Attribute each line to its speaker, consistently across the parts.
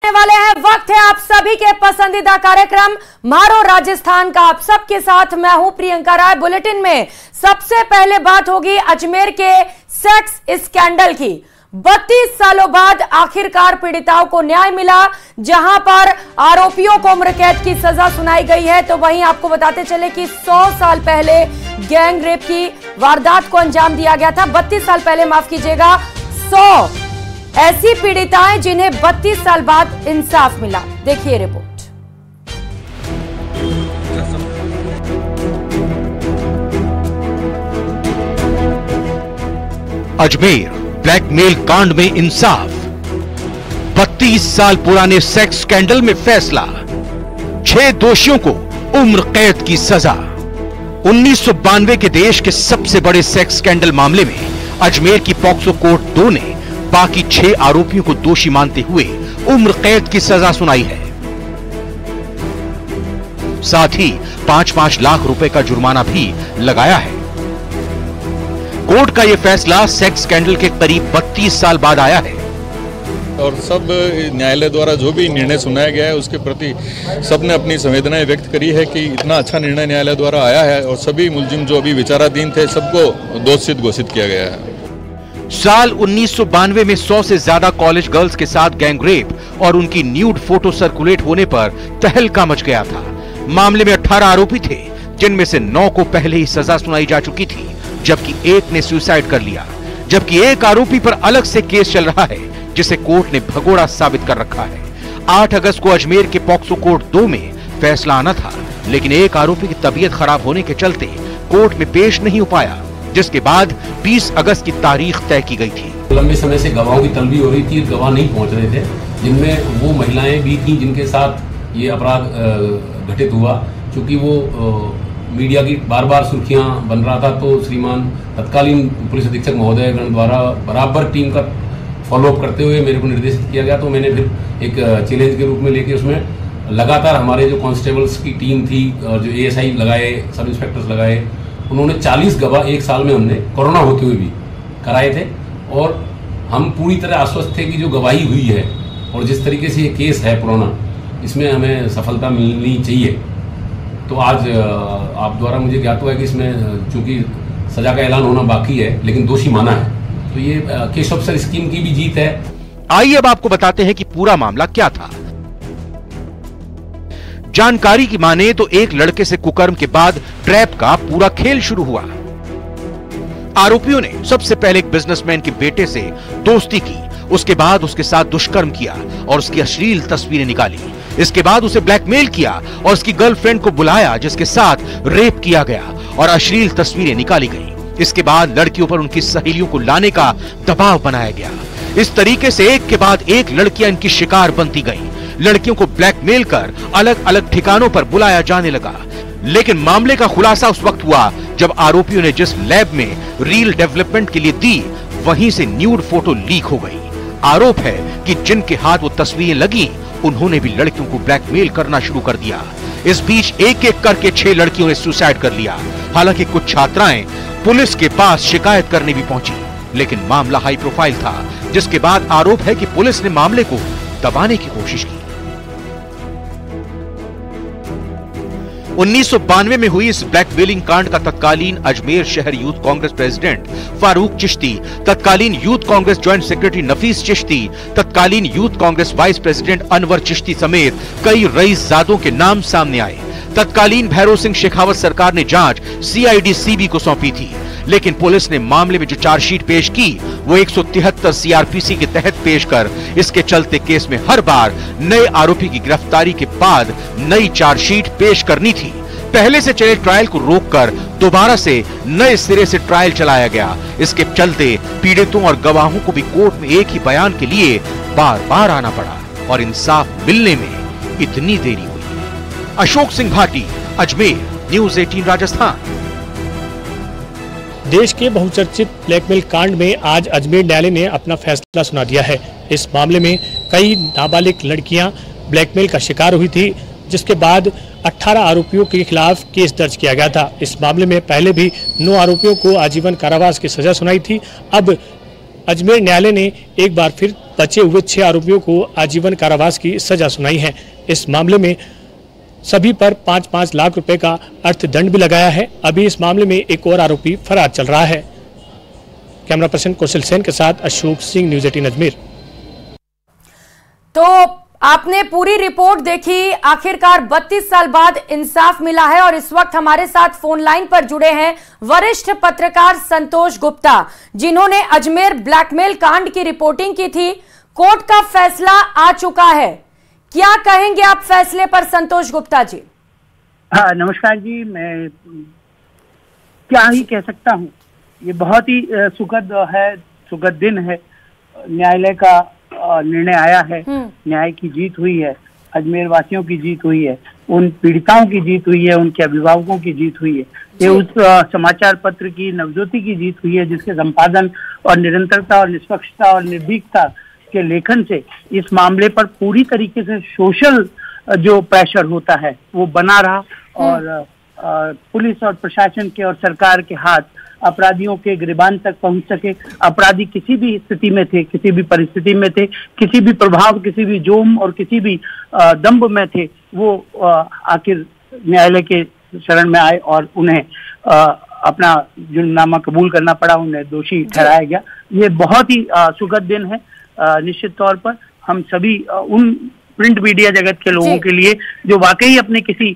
Speaker 1: लौटने वाले हैं। वक्त है आप सभी के पसंदीदा कार्यक्रम मारो राजस्थान का। आप सबके साथ मैं हूं प्रियंका राय। बुलेटिन में सबसे पहले बात होगी अजमेर के सेक्स स्कैंडल की। 32 सालों बाद आखिरकार पीड़िताओं को न्याय मिला, जहां पर आरोपियों को उम्र कैद की सजा सुनाई गई है। तो वहीं आपको बताते चले कि 100 साल पहले गैंग रेप की वारदात को अंजाम दिया गया था। 32 साल पहले, माफ कीजिएगा, 100 ऐसी पीड़िताएं जिन्हें 32 साल बाद इंसाफ मिला। देखिए रिपोर्ट।
Speaker 2: अजमेर ब्लैकमेल कांड में इंसाफ। 32 साल पुराने सेक्स स्कैंडल में फैसला। 6 दोषियों को उम्र कैद की सजा। 1992 के देश के सबसे बड़े सेक्स स्कैंडल मामले में अजमेर की पॉक्सो कोर्ट 2 ने बाकी 6 आरोपियों को दोषी मानते हुए उम्र कैद की सजा सुनाई है। साथ ही 5-5 लाख रुपए का जुर्माना भी लगाया है। कोर्ट का यह फैसला सेक्स स्कैंडल के करीब 32 साल बाद आया है
Speaker 3: और सब न्यायालय द्वारा जो भी निर्णय सुनाया गया है उसके प्रति सबने अपनी संवेदनाएं व्यक्त करी है कि इतना अच्छा निर्णय न्यायालय द्वारा आया है और सभी मुलजिम जो अभी विचाराधीन थे सबको दोषी घोषित किया गया है।
Speaker 2: साल 1992 में 100 से ज्यादा कॉलेज गर्ल्स के साथ गैंग रेप और उनकी न्यूड फोटो सर्कुलेट होने पर तहलका मच गया था। मामले में 18 आरोपी थे, जिनमें से 9 को पहले ही सजा सुनाई जा चुकी थी, जबकि एक ने सुसाइड कर लिया। जबकि एक आरोपी पर अलग से केस चल रहा है, जिसे कोर्ट ने भगोड़ा साबित कर रखा है। 8 अगस्त को अजमेर के पॉक्सो कोर्ट 2 में फैसला आना था, लेकिन एक आरोपी की तबीयत खराब होने के चलते कोर्ट में पेश नहीं हो पाया, जिसके बाद 20 अगस्त की तारीख तय की गई थी।
Speaker 4: लंबे समय से गवाहों की तलबी हो रही थी, गवाह नहीं पहुंच रहे थे, जिनमें वो महिलाएं भी थी जिनके साथ ये अपराध घटित हुआ। क्योंकि वो मीडिया की बार बार सुर्खियां बन रहा था, तो श्रीमान तत्कालीन पुलिस अधीक्षक महोदय गण द्वारा बराबर टीम का फॉलोअप करते हुए मेरे को निर्देशित किया गया। तो मैंने फिर एक चैलेंज के रूप में लेके उसमें लगातार हमारे जो कांस्टेबल्स की टीम थी और जो एएसआई लगाए, सब इंस्पेक्टर्स लगाए, उन्होंने 40 गवाह एक साल में हमने कोरोना होते हुए भी कराए थे। और हम पूरी तरह आश्वस्त थे कि जो गवाही हुई है और जिस तरीके से ये केस है पुराना, इसमें हमें सफलता मिलनी चाहिए। तो आज आप द्वारा मुझे ज्ञात हुआ है कि इसमें चूंकि सजा का ऐलान होना बाकी है, लेकिन दोषी माना है, तो ये केस ऑफिसर स्कीम की भी जीत है।
Speaker 2: आइए अब आपको बताते हैं कि पूरा मामला क्या था। जानकारी की माने तो एक लड़के से कुकर्म के बाद ट्रैप का पूरा खेल शुरू हुआ। आरोपियों ने सबसे पहले एक बिजनेसमैन के बेटे से दोस्ती की, उसके बाद उसके साथ दुष्कर्म किया और उसकी अश्लील तस्वीरें निकाली। इसके बाद उसे ब्लैकमेल किया और उसकी गर्लफ्रेंड को बुलाया, जिसके साथ रेप किया गया और अश्लील तस्वीरें निकाली गई। इसके बाद लड़कियों पर उनकी सहेलियों को लाने का दबाव बनाया गया। इस तरीके से एक के बाद एक लड़कियां इनकी शिकार बनती गईं। लड़कियों को ब्लैकमेल कर अलग अलग ठिकानों पर बुलाया जाने लगा। लेकिन मामले का खुलासा उस वक्त हुआ जब आरोपियों ने जिस लैब में रील डेवलपमेंट के लिए दी, वहीं से न्यूड फोटो लीक हो गई। आरोप है कि जिनके हाथ वो तस्वीरें लगी, उन्होंने भी लड़कियों को ब्लैकमेल करना शुरू कर दिया। इस बीच एक एक करके 6 लड़कियों ने सुसाइड कर लिया। हालांकि कुछ छात्राएं पुलिस के पास शिकायत करने भी पहुंची, लेकिन मामला हाई प्रोफाइल था, जिसके बाद आरोप है कि पुलिस ने मामले को दबाने की कोशिश की। 1992 में हुई इस ब्लैकमेलिंग कांड का तत्कालीन अजमेर शहर यूथ कांग्रेस प्रेसिडेंट फारूक चिश्ती, तत्कालीन यूथ कांग्रेस ज्वाइंट सेक्रेटरी नफीस चिश्ती, तत्कालीन youth Congress vice president Anwar Chishti समेत कई रईसजादों के नाम सामने आए। तत्कालीन भैरव सिंह शेखावत सरकार ने जांच सीआईडी सीबी को सौंपी थी, लेकिन पुलिस ने मामले में जो चार्जशीट पेश की वो 173 सीआरपीसी के तहत पेश कर इसके चलते केस में हर बार नए आरोपी की गिरफ्तारी के बाद नई चार्जशीट पेश करनी थी। पहले से चले ट्रायल को रोककर दोबारा से नए सिरे से ट्रायल चलाया गया। इसके चलते पीड़ितों और गवाहों को भी कोर्ट में एक ही बयान के लिए बार बार आना पड़ा और इंसाफ मिलने में इतनी देरी हुई। अशोक सिंह भाटी, अजमेर, न्यूज़ 18 राजस्थान।
Speaker 5: देश के बहुचर्चित ब्लैकमेल कांड में आज अजमेर न्यायालय ने अपना फैसला सुना दिया है। इस मामले में कई नाबालिग लड़कियां ब्लैकमेल का शिकार हुई थी, जिसके बाद 18 आरोपियों के खिलाफ केस दर्ज किया गया था। इस मामले में पहले भी 9 आरोपियों को आजीवन कारावास की सजा सुनाई थी। अब अजमेर न्यायालय ने एक बार फिर बचे हुए 6 आरोपियों को आजीवन कारावास की सजा सुनाई है। इस मामले में सभी पर 5-5 लाख रुपए का अर्थदंड भी लगाया है। अभी इस मामले में एक और आरोपी फरार चल रहा है। कैमरा पर्सन कौशल सेन के साथ अशोक सिंह, न्यूज़ 18 अजमेर।
Speaker 1: तो आपने पूरी रिपोर्ट देखी, आखिरकार 32 साल बाद इंसाफ मिला है और इस वक्त हमारे साथ फोन लाइन पर जुड़े हैं वरिष्ठ पत्रकार संतोष गुप्ता, जिन्होंने अजमेर ब्लैकमेल कांड की रिपोर्टिंग की थी। कोर्ट का फैसला आ चुका है, क्या कहेंगे आप फैसले पर संतोष गुप्ता जी?
Speaker 6: हाँ, नमस्कार जी। मैं क्या ही कह सकता हूँ, ये बहुत ही सुखद दिन है। न्यायालय का निर्णय आया है, न्याय की जीत हुई है, अजमेर वासियों की जीत हुई है, उन पीड़िताओं की जीत हुई है, उनके अभिभावकों की जीत हुई है। ये उस समाचार पत्र की, नवज्योति की जीत हुई है जिसके संपादन और निरंतरता और निष्पक्षता और निर्भीकता के लेखन से इस मामले पर पूरी तरीके से सोशल जो प्रेशर होता है वो बना रहा और पुलिस और प्रशासन के और सरकार के हाथ अपराधियों के गिरबान तक पहुंच सके। अपराधी किसी भी स्थिति में थे, किसी भी परिस्थिति में थे, किसी भी प्रभाव, किसी भी जोम और किसी भी दंभ में थे, वो आखिर न्यायालय के शरण में आए और उन्हें अपना जुर्माना कबूल करना पड़ा, उन्हें दोषी ठहराया गया। ये बहुत ही सुखद दिन है। निश्चित तौर पर हम सभी उन प्रिंट मीडिया जगत के लोगों के लिए जो वाकई अपने किसी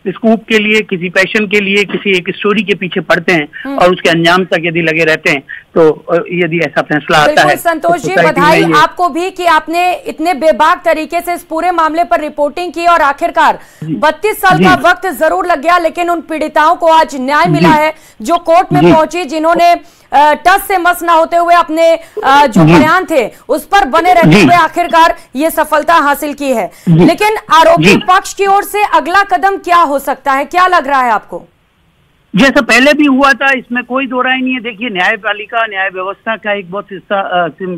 Speaker 6: स्कूप के लिए, किसी पैशन के लिए, किसी एक स्टोरी के पीछे पड़ते हैं और उसके अंजाम तक यदि लगे रहते हैं, तो यदि ऐसा फैसला आता है।
Speaker 1: संतोष जी, बधाई आपको भी कि आपने इतने बेबाक तरीके से इस पूरे मामले पर रिपोर्टिंग की और आखिरकार 32 साल का वक्त जरूर लग गया, लेकिन उन पीड़िताओं को आज न्याय मिला है जो कोर्ट में पहुंची, जिन्होंने टस से मस ना होते हुए अपने जो बयान थे उस पर बने रहते हुए आखिरकार ये सफलता हासिल की है। लेकिन आरोपी पक्ष की ओर से अगला कदम क्या हो सकता है, क्या लग रहा है आपको?
Speaker 6: जैसा पहले भी हुआ था, इसमें कोई दो राय नहीं है। देखिए, न्यायपालिका, न्याय व्यवस्था का एक बहुत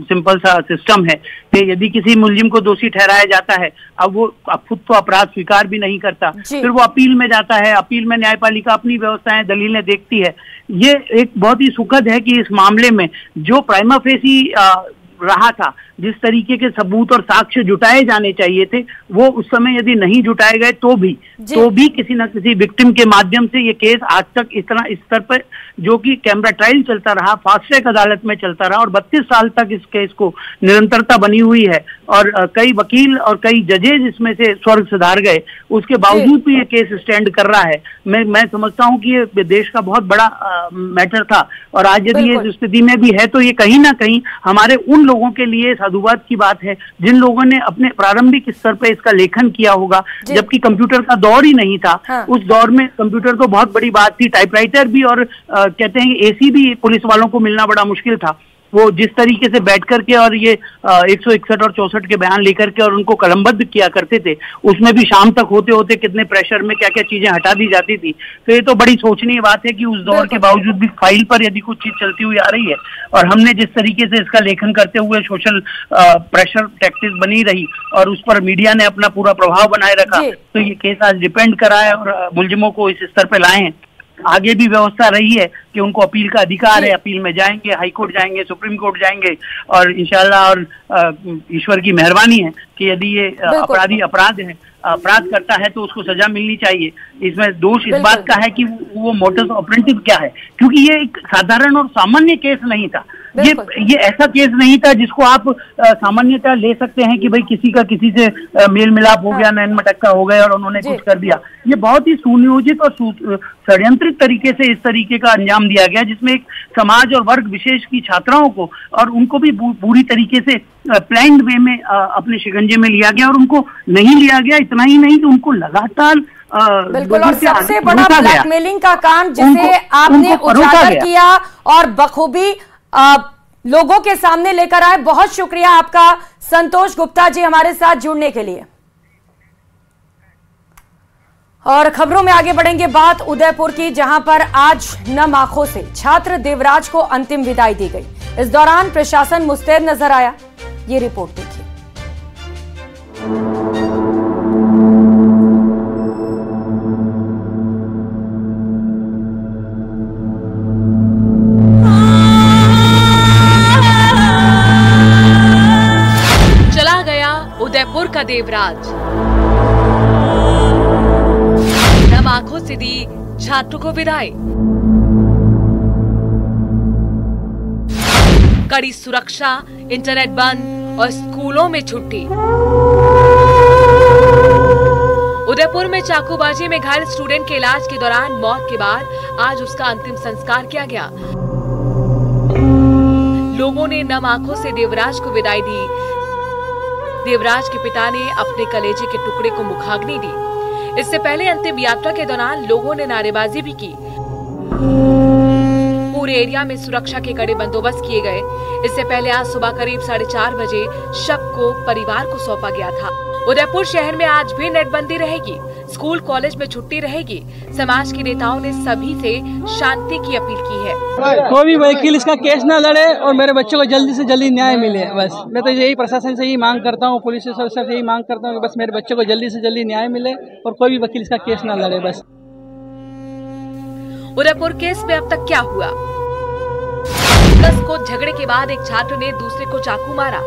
Speaker 6: सिंपल सा सिस्टम है कि यदि किसी मुलजिम को दोषी ठहराया जाता है, अब वो खुद तो अपराध स्वीकार भी नहीं करता, फिर वो अपील में जाता है। अपील में न्यायपालिका अपनी व्यवस्थाएं, दलीलें देखती है। ये एक बहुत ही सुखद है कि इस मामले में जो प्राइमा फेसी रहा था, जिस तरीके के सबूत और साक्ष्य जुटाए जाने चाहिए थे, वो उस समय यदि नहीं जुटाए गए तो भी किसी न किसी विक्टिम के माध्यम से ये केस आज तक इस स्तर पर, जो कि कैमरा ट्रायल चलता रहा, फास्ट ट्रैक अदालत में चलता रहा और 32 साल तक इस केस को निरंतरता बनी हुई है और कई वकील और कई जजेज इसमें से स्वर्ग सुधार गए, उसके बावजूद भी ये केस स्टैंड कर रहा है। मैं समझता हूँ कि ये देश का बहुत बड़ा मैटर था और आज यदि ये इस स्थिति में भी है तो ये कहीं ना कहीं हमारे उन लोगों के लिए साधुवाद की बात है जिन लोगों ने अपने प्रारंभिक स्तर पर इसका लेखन किया होगा, जबकि कंप्यूटर का दौर ही नहीं था। उस दौर में कंप्यूटर तो बहुत बड़ी बात थी, टाइपराइटर भी और कहते हैं एसी भी पुलिस वालों को मिलना बड़ा मुश्किल था। वो जिस तरीके से बैठ करके और ये 161 और 64 के बयान लेकर के और उनको कलमबद्ध किया करते थे, उसमें भी शाम तक होते होते कितने प्रेशर में क्या क्या चीजें हटा दी जाती थी। तो ये तो बड़ी सोचनीय बात है कि उस दौर के बावजूद भी फाइल पर यदि कुछ चीज चलती हुई आ रही है और हमने जिस तरीके से इसका लेखन करते हुए सोशल प्रेशर टैक्टिस बनी रही और उस पर मीडिया ने अपना पूरा प्रभाव बनाए रखा, तो ये केस आज डिपेंड करा है और मुलजिमों को इस स्तर पर लाए हैं। आगे भी व्यवस्था रही है कि उनको अपील का अधिकार है, अपील में जाएंगे, हाई कोर्ट जाएंगे, सुप्रीम कोर्ट जाएंगे और इंशाल्लाह और ईश्वर की मेहरबानी है कि यदि ये अपराधी अपराध करता है तो उसको सजा मिलनी चाहिए। इसमें दोष इस बात का है कि वो मोटस ऑपरेंटिव क्या है, क्योंकि ये एक साधारण और सामान्य केस नहीं था। ये ऐसा केस नहीं था जिसको आप सामान्यतः ले सकते हैं कि भाई किसी का किसी से मेल मिलाप हो गया, नैन मटक्का हो गया और उन्होंने कुछ कर दिया। ये बहुत ही सुनियोजित और षड्यंत्रित तरीके से इस तरीके का अंजाम दिया गया, जिसमें एक समाज और वर्ग विशेष की छात्राओं को और उनको भी पूरी तरीके से प्लान्ड वे में अपने शिकंजे में लिया गया और उनको नहीं लिया गया। इतना ही नहीं कि उनको लगातार
Speaker 1: बिल्कुल, और सबसे बड़ा ब्लैकमेलिंग का काम जिसे आपने उजागर किया और बखूबी लोगों के सामने लेकर आए। बहुत शुक्रिया आपका संतोष गुप्ता जी हमारे साथ जुड़ने के लिए। और खबरों में आगे बढ़ेंगे, बात उदयपुर की, जहां पर आज नम आंखों से छात्र देवराज को अंतिम विदाई दी गई। इस दौरान प्रशासन मुस्तैद नजर आया। ये रिपोर्ट देखिए।
Speaker 7: देवराज। नम आंखों से दी छात्रों को विदाई। कड़ी सुरक्षा, इंटरनेट बंद और स्कूलों में छुट्टी। उदयपुर में चाकूबाजी में घायल स्टूडेंट के इलाज के दौरान मौत के बाद आज उसका अंतिम संस्कार किया गया। लोगों ने नम आंखों से देवराज को विदाई दी। देवराज के पिता ने अपने कलेजे के टुकड़े को मुखाग्नि दी। इससे पहले अंतिम यात्रा के दौरान लोगों ने नारेबाजी भी की। पूरे एरिया में सुरक्षा के कड़े बंदोबस्त किए गए। इससे पहले आज सुबह करीब 4:30 बजे शव को परिवार को सौंपा गया था। उदयपुर शहर में आज भी नेटबंदी रहेगी। स्कूल कॉलेज में छुट्टी रहेगी। समाज के नेताओं ने सभी से शांति की अपील की है।
Speaker 8: कोई भी वकील इसका केस ना लड़े और मेरे बच्चों को जल्दी से जल्दी न्याय मिले। बस मैं तो यही प्रशासन से यही मांग करता हूँ, पुलिस से यही मांग करता हूँ कि बस मेरे बच्चों को जल्दी से जल्दी न्याय मिले और कोई भी वकील इसका केस ना लड़े। बस
Speaker 7: उदयपुर केस में अब तक क्या हुआ? 10 को झगड़े के बाद एक छात्र ने दूसरे को चाकू मारा।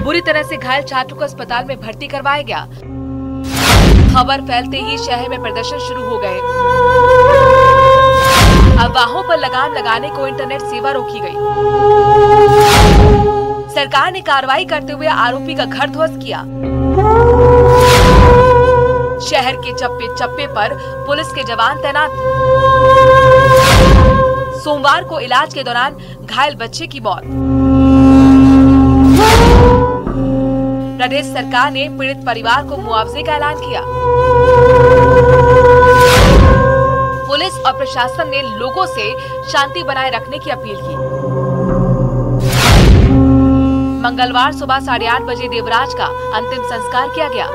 Speaker 7: बुरी तरह से घायल छात्र को अस्पताल में भर्ती करवाया गया। खबर फैलते ही शहर में प्रदर्शन शुरू हो गए। अफवाहों पर लगाम लगाने को इंटरनेट सेवा रोकी गई। सरकार ने कार्रवाई करते हुए आरोपी का घर ध्वस्त किया। शहर के चप्पे चप्पे पर पुलिस के जवान तैनात। सोमवार को इलाज के दौरान घायल बच्चे की मौत। प्रदेश सरकार ने पीड़ित परिवार को मुआवजे का ऐलान किया। पुलिस और प्रशासन ने लोगों से शांति बनाए रखने की अपील की। मंगलवार सुबह 8:30 बजे देवराज का अंतिम संस्कार किया गया।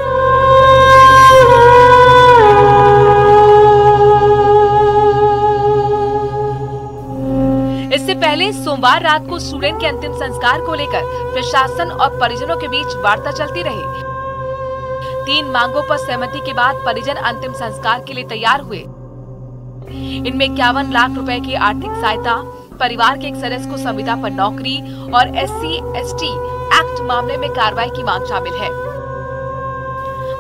Speaker 7: इससे पहले सोमवार रात को स्टूडेंट के अंतिम संस्कार को लेकर प्रशासन और परिजनों के बीच वार्ता चलती रही। 3 मांगों पर सहमति के बाद परिजन अंतिम संस्कार के लिए तैयार हुए। इनमें 51 लाख रुपए की आर्थिक सहायता, परिवार के एक सदस्य को संविदा पर नौकरी और SC/ST एक्ट मामले में कार्रवाई की मांग शामिल है।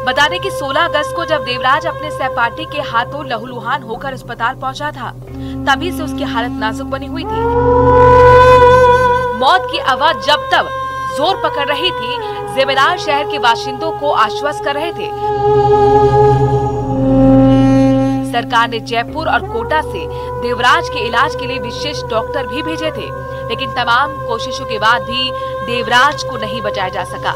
Speaker 7: बता दें कि 16 अगस्त को जब देवराज अपने सहपाठी के हाथों लहूलुहान होकर अस्पताल पहुंचा था, तभी से उसकी हालत नाजुक बनी हुई थी। मौत की आवाज जब तब जोर पकड़ रही थी, जिम्मेदार शहर के बाशिंदों को आश्वस्त कर रहे थे। सरकार ने जयपुर और कोटा से देवराज के इलाज के लिए विशेष डॉक्टर भी भेजे थे, लेकिन तमाम कोशिशों के बाद भी देवराज को नहीं बचाया जा सका।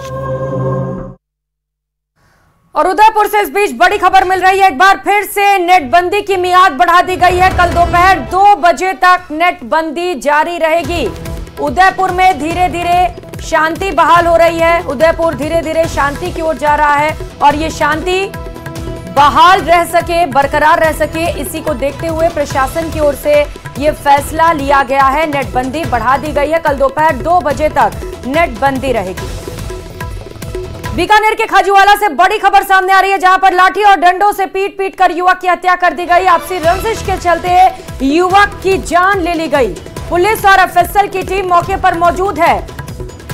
Speaker 1: और उदयपुर से इस बीच बड़ी खबर मिल रही है। एक बार फिर से नेटबंदी की मियाद बढ़ा दी गई है। कल दोपहर 2 बजे तक नेटबंदी जारी रहेगी। उदयपुर में धीरे धीरे शांति बहाल हो रही है। उदयपुर धीरे धीरे शांति की ओर जा रहा है और ये शांति बहाल रह सके, बरकरार रह सके, इसी को देखते हुए प्रशासन की ओर से ये फैसला लिया गया है। नेटबंदी बढ़ा दी गई है। कल दोपहर 2 बजे तक नेटबंदी रहेगी। बीकानेर के खाजूवाला से बड़ी खबर सामने आ रही है, जहां पर लाठी और डंडों से पीट कर युवक की हत्या कर दी गई। आपसी रंजिश के चलते युवक की जान ले ली गई। पुलिस और एफएसएल की टीम मौके पर मौजूद है।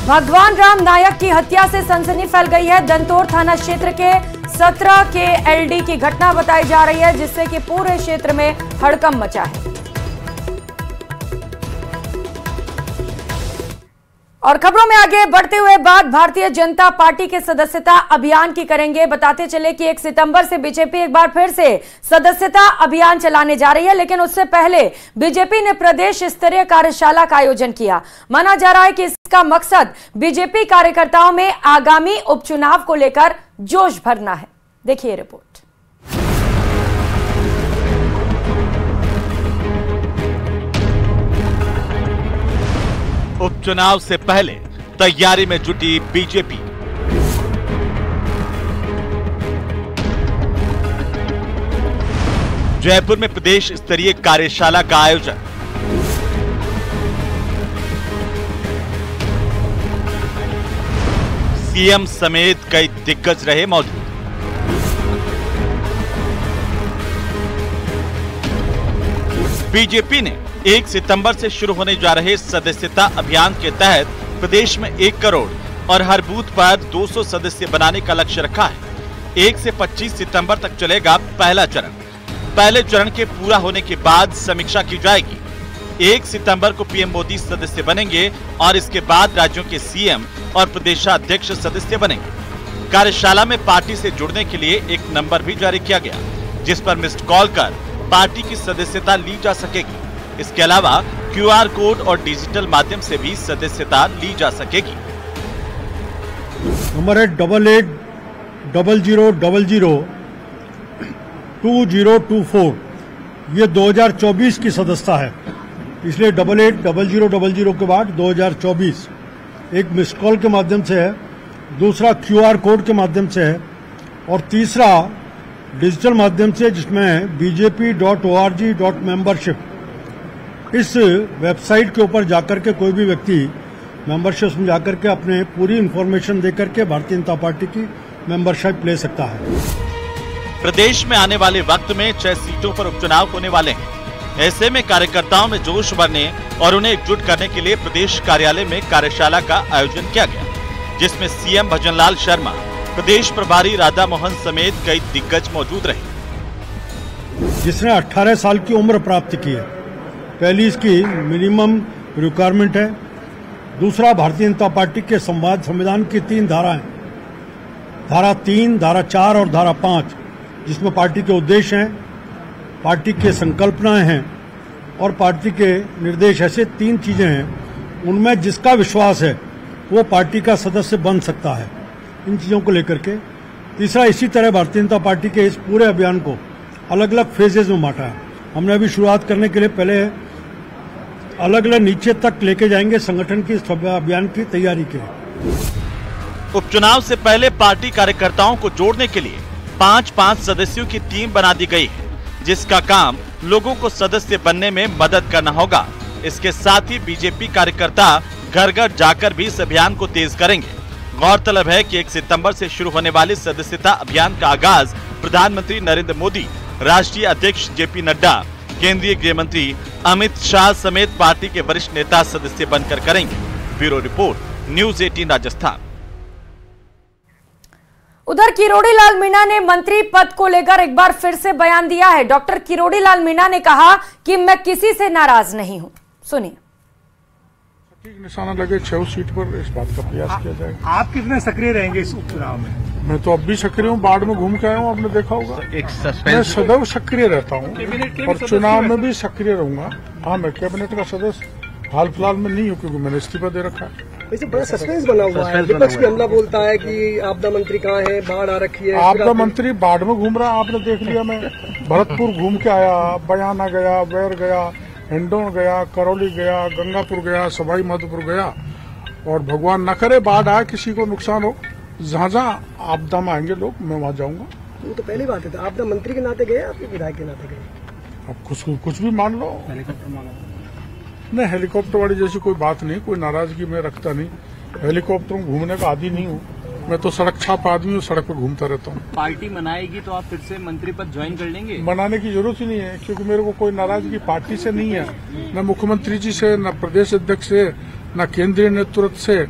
Speaker 1: भगवान राम नायक की हत्या से सनसनी फैल गई है। दंतोर थाना क्षेत्र के 17 के LD की घटना बताई जा रही है, जिससे कि पूरे क्षेत्र में हड़कंप मचा है। और खबरों में आगे बढ़ते हुए बात भारतीय जनता पार्टी के सदस्यता अभियान की करेंगे। बताते चले कि 1 सितंबर से बीजेपी एक बार फिर से सदस्यता अभियान चलाने जा रही है, लेकिन उससे पहले बीजेपी ने प्रदेश स्तरीय कार्यशाला का आयोजन किया। माना जा रहा है कि इसका मकसद बीजेपी कार्यकर्ताओं में आगामी उपचुनाव को लेकर जोश भरना है। देखिए रिपोर्ट।
Speaker 9: उपचुनाव से पहले तैयारी में जुटी बीजेपी। जयपुर में प्रदेश स्तरीय कार्यशाला का आयोजन। सीएम समेत कई दिग्गज रहे मौजूद। बीजेपी ने 1 सितंबर से शुरू होने जा रहे सदस्यता अभियान के तहत प्रदेश में 1 करोड़ और हर बूथ पर 200 सदस्य बनाने का लक्ष्य रखा है। 1 से 25 सितंबर तक चलेगा पहला चरण। पहले चरण के पूरा होने के बाद समीक्षा की जाएगी। 1 सितंबर को पीएम मोदी सदस्य बनेंगे और इसके बाद राज्यों के सीएम और प्रदेशाध्यक्ष सदस्य बनेंगे। कार्यशाला में पार्टी से जुड़ने के लिए एक नंबर भी जारी किया गया, जिस पर मिस्ड कॉल कर पार्टी की सदस्यता ली जा सकेगी। इसके अलावा QR कोड और डिजिटल माध्यम से भी सदस्यता ली जा सकेगी।
Speaker 10: नंबर है 8800002024। ये 2024 की सदस्यता है, इसलिए 880000 के बाद 2024। एक मिस्ड कॉल के माध्यम से है, दूसरा QR कोड के माध्यम से है और तीसरा डिजिटल माध्यम से, जिसमें bjp.org.membership इस वेबसाइट के ऊपर जाकर के कोई भी व्यक्ति मेंबरशिप में जाकर के अपने पूरी इंफॉर्मेशन देकर के भारतीय जनता पार्टी की मेंबरशिप ले सकता है।
Speaker 9: प्रदेश में आने वाले वक्त में 6 सीटों पर उपचुनाव होने वाले हैं। ऐसे में कार्यकर्ताओं में जोश भरने और उन्हें एकजुट करने के लिए प्रदेश कार्यालय में कार्यशाला का आयोजन किया गया, जिसमें सीएम भजनलाल शर्मा, प्रदेश प्रभारी राधा मोहन समेत कई दिग्गज मौजूद रहे।
Speaker 10: जिसने 18 साल की उम्र प्राप्त की है, पहली इसकी मिनिमम रिक्वायरमेंट है। दूसरा, भारतीय जनता पार्टी के संविधान की 3 धाराएं, धारा 3, धारा 4 और धारा 5, जिसमें पार्टी के उद्देश्य हैं, पार्टी के संकल्पनाएं हैं और पार्टी के निर्देश, ऐसे 3 चीजें हैं। उनमें जिसका विश्वास है वो पार्टी का सदस्य बन सकता है, इन चीजों को लेकर के। तीसरा, इसी तरह भारतीय जनता पार्टी के इस पूरे अभियान को अलग अलग फेजेज में बांटा है। हमने अभी शुरुआत करने के लिए पहले अलग अलग नीचे तक लेके जाएंगे संगठन की अभियान की तैयारी के लिए।
Speaker 9: उपचुनाव से पहले पार्टी कार्यकर्ताओं को जोड़ने के लिए 5-5 सदस्यों की टीम बना दी गई है, जिसका काम लोगों को सदस्य बनने में मदद करना होगा। इसके साथ ही बीजेपी कार्यकर्ता घर घर जाकर भी इस अभियान को तेज करेंगे। गौरतलब है कि 1 सितंबर से शुरू होने वाले सदस्यता अभियान का आगाज प्रधानमंत्री नरेंद्र मोदी, राष्ट्रीय अध्यक्ष जेपी नड्डा, केंद्रीय गृह मंत्री अमित शाह समेत पार्टी के वरिष्ठ नेता सदस्य बनकर करेंगे। Bureau report, news 18 Rajasthan.
Speaker 1: उधर किरोड़ी लाल मीणा ने मंत्री पद को लेकर एक बार फिर से बयान दिया है। डॉक्टर किरोड़ी लाल मीणा ने कहा कि मैं किसी से नाराज नहीं हूं। सुनिए।
Speaker 11: ठीक निशाना लगे 6 सीट पर इस बात का प्रयास किया जाएगा।
Speaker 12: आप कितने सक्रिय रहेंगे इस उपचुनाव में?
Speaker 11: मैं तो अब भी सक्रिय हूँ, बाढ़ में घूम के आया हूँ, आपने देखा होगा। मैं सदैव सक्रिय रहता हूँ और चुनाव में भी सक्रिय रहूंगा। हाँ, मैं कैबिनेट का सदस्य हाल फिलहाल में नहीं हूँ, क्योंकि मैंने इस्तीफा दे रखा है।
Speaker 12: वैसे बड़ा सस्पेंस बना हुआ है, विपक्ष भी हमला बोलता है कि आपदा मंत्री कहाँ है, बाढ़ आ रखी है।
Speaker 11: आपदा मंत्री बाढ़ में घूम रहा है, आपने देख लिया। मैं भरतपुर घूम के आया, बयाना गया, बैर गया, हिंडौन गया, करौली गया, गंगापुर गया, सवाई माधोपुर गया। और भगवान न करे बाढ़ आए, किसी को नुकसान हो, जहाँ जहाँ आपदा में आएंगे लोग, मैं वहाँ जाऊंगा।
Speaker 12: वो तो पहली बात है, आपदा मंत्री के नाते गए, आपके विधायक के नाते गए?
Speaker 11: अब कुछ भी मान लो। नहीं, हेलीकॉप्टर वाली जैसी कोई बात नहीं, कोई नाराजगी मैं रखता नहीं। हेलीकॉप्टर में घूमने का आदी नहीं हूँ, मैं तो सड़क छाप आदमी हूँ, सड़क पर घूमता रहता हूँ।
Speaker 13: पार्टी मनाएगी तो आप फिर से मंत्री पद ज्वाइन कर लेंगे?
Speaker 11: मनाने की जरूरत ही नहीं है, क्योंकि मेरे को कोई नाराजगी पार्टी से नहीं है, न मुख्यमंत्री जी से, न प्रदेश अध्यक्ष से, न केंद्रीय नेतृत्व से।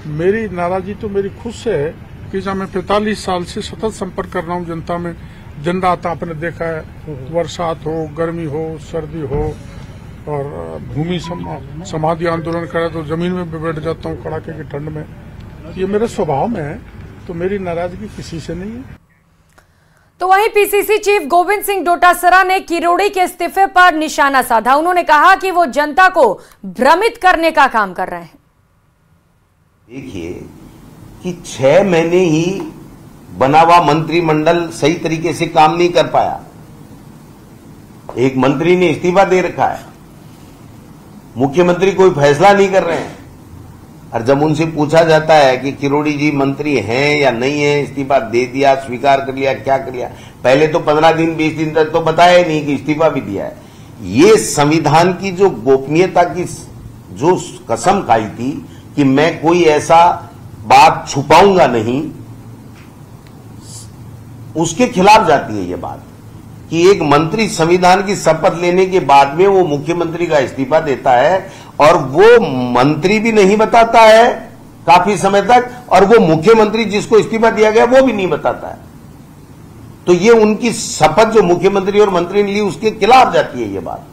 Speaker 11: मेरी नाराजगी तो मेरी खुद से है कि जहाँ मैं 45 साल से सतत संपर्क कर रहा हूँ जनता में, दिन रात आपने देखा है, बरसात हो, गर्मी हो, सर्दी हो, और भूमि समाधि आंदोलन करे तो जमीन में भी बैठ जाता हूँ कड़ाके की ठंड में। ये मेरे स्वभाव में है, तो मेरी नाराजगी किसी से नहीं है।
Speaker 1: तो वहीं पीसीसी चीफ गोविंद सिंह डोटासरा ने किरोड़ी के इस्तीफे पर निशाना साधा। उन्होंने कहा कि वो जनता को भ्रमित करने का काम कर रहे हैं।
Speaker 14: देखिए कि 6 महीने ही बना हुआ मंत्रिमंडल सही तरीके से काम नहीं कर पाया। एक मंत्री ने इस्तीफा दे रखा है, मुख्यमंत्री कोई फैसला नहीं कर रहे हैं। और जब उनसे पूछा जाता है कि किरोड़ी जी मंत्री हैं या नहीं है, इस्तीफा दे दिया, स्वीकार कर लिया, क्या कर लिया, पहले तो 15 दिन 20 दिन तक तो बताया ही नहीं कि इस्तीफा भी दिया है। ये संविधान की जो गोपनीयता की जो कसम खाई थी कि मैं कोई ऐसा बात छुपाऊंगा नहीं, उसके खिलाफ जाती है ये बात कि एक मंत्री संविधान की शपथ लेने के बाद में वो मुख्यमंत्री का इस्तीफा देता है और वो मंत्री भी नहीं बताता है काफी समय तक, और वो मुख्यमंत्री जिसको इस्तीफा दिया गया वो भी नहीं बताता है। तो ये उनकी शपथ जो मुख्यमंत्री और मंत्री ने ली उसके खिलाफ जाती है ये बात।